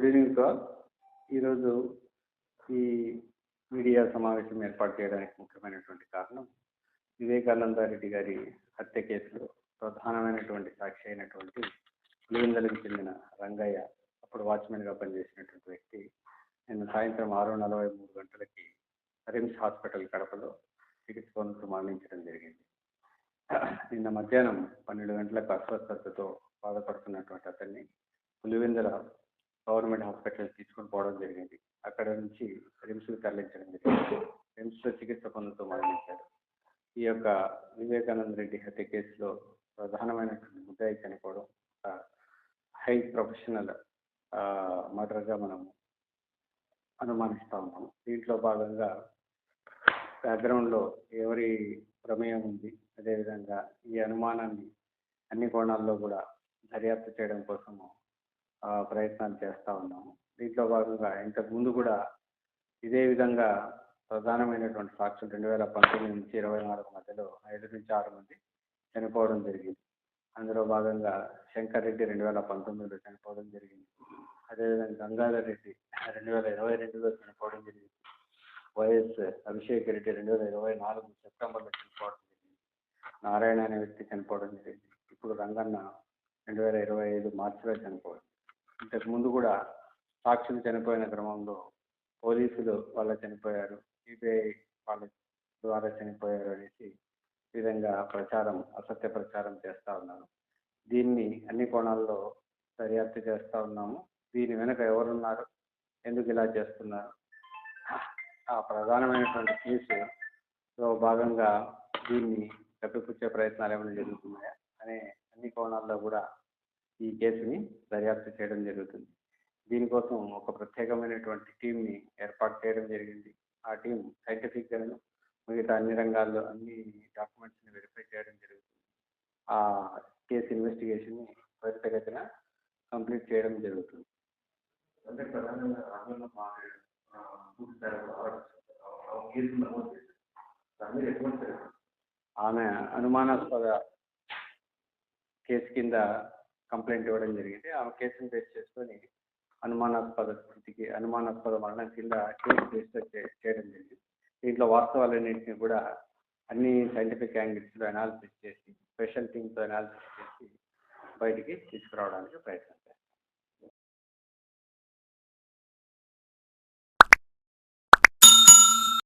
Good evening sir. ఈరోజు ఈ media సమావేశం ఏర్పాటు చేయడానికి ముఖ్యమైనటువంటి కారణం వివేకానందరెడ్డి గారి హత్య కేసులో ప్రధానమైనటువంటి సాక్షి అయినటువంటి పులివెందులకు చెందిన రంగయ్య, అప్పుడు వాచ్మెన్గా పనిచేసినటువంటి వ్యక్తి, నిన్న సాయంత్రం 6:43 గంటలకి రిమ్స్ హాస్పిటల్ కడపలో చికిత్స పొందుతూ మరణించడం జరిగింది. నిన్న మధ్యాహ్నం 12 గంటలకు అస్వస్థతతో బాధపడుతున్నటువంటి అతన్ని పులివెందుల గవర్నమెంట్ హాస్పిటల్ తీసుకొని పోవడం జరిగింది. అక్కడ నుంచి రిమ్స్కి తరలించడం జరిగింది. రిమ్స్లో చికిత్స పొందుతూ మరణించారు. ఈ యొక్క వివేకానంద రెడ్డి హత్య కేసులో ప్రధానమైనటువంటి ముద్దాయి చనిపోవడం హై ప్రొఫెషనల్ మర్డర్గా మనం అనుమానిస్తూ ఉన్నాము. దీంట్లో భాగంగా బ్యాక్గ్రౌండ్లో ఎవరి ప్రమేయం ఉంది, అదేవిధంగా ఈ అనుమానాన్ని అన్ని కోణాల్లో కూడా దర్యాప్తు చేయడం కోసము ప్రయత్నాలు చేస్తూ ఉన్నాము. దీంట్లో భాగంగా ఇంతకు ముందు కూడా ఇదే విధంగా ప్రధానమైనటువంటి సాక్షులు 2019 నుంచి 24 మధ్యలో 5 నుంచి 6 మంది చనిపోవడం జరిగింది. అందులో భాగంగా శంకర్ రెడ్డి 2019లో చనిపోవడం జరిగింది. అదేవిధంగా గంగాధర్ రెడ్డి 2022లో చనిపోవడం జరిగింది. వైఎస్ అభిషేక్ రెడ్డి 2024 సెప్టెంబర్లో చనిపోవడం జరిగింది. నారాయణ అనే వ్యక్తి చనిపోవడం జరిగింది. ఇప్పుడు రంగన్న 2025 మార్చిలో చనిపోవడం. ఇంతకు ముందు కూడా సాక్షులు చనిపోయిన క్రమంలో పోలీసులు వాళ్ళ చనిపోయారు, సిబిఐ వాళ్ళ ద్వారా చనిపోయారు అనేసి ఈ విధంగా అసత్య ప్రచారం చేస్తూ ఉన్నారు. దీన్ని అన్ని కోణాల్లో దర్యాప్తు చేస్తూ ఉన్నాము. దీని వెనుక ఎవరున్నారు, ఎందుకు ఇలా చేస్తున్నారు, ఆ ప్రధానమైనటువంటి కేసులో భాగంగా దీన్ని కప్పిపుచ్చే ప్రయత్నాలు ఏమైనా జరుగుతున్నాయా అనే అన్ని కోణాల్లో కూడా ఈ కేసుని దర్యాప్తు చేయడం జరుగుతుంది. దీనికోసం ఒక ప్రత్యేకమైనటువంటి టీంని ఏర్పాటు చేయడం జరిగింది. ఆ టీం సైంటిఫిక్గాను మిగతా అన్ని రంగాల్లో అన్ని డాక్యుమెంట్స్ని వెరిఫై చేయడం జరుగుతుంది. ఆ కేసు ఇన్వెస్టిగేషన్ని త్వరితగతిన కంప్లీట్ చేయడం జరుగుతుంది. అంటే ప్రధానంగా ఆమె అనుమానాస్పద కేసు కింద కంప్లైంట్ ఇవ్వడం జరిగింది. ఆమె కేసును బేస్ చేసుకొని అనుమానాస్పద మరణం కింద కేసు రిజిస్టర్ చేయడం జరిగింది. దీంట్లో వాస్తవాలన్నింటినీ కూడా అన్ని సైంటిఫిక్ యాంగిల్స్లో అనాలిసిస్ చేసి స్పెషల్ టీమ్తో అనాలిసిస్ చేసి బయటికి తీసుకురావడానికి ప్రయత్నం.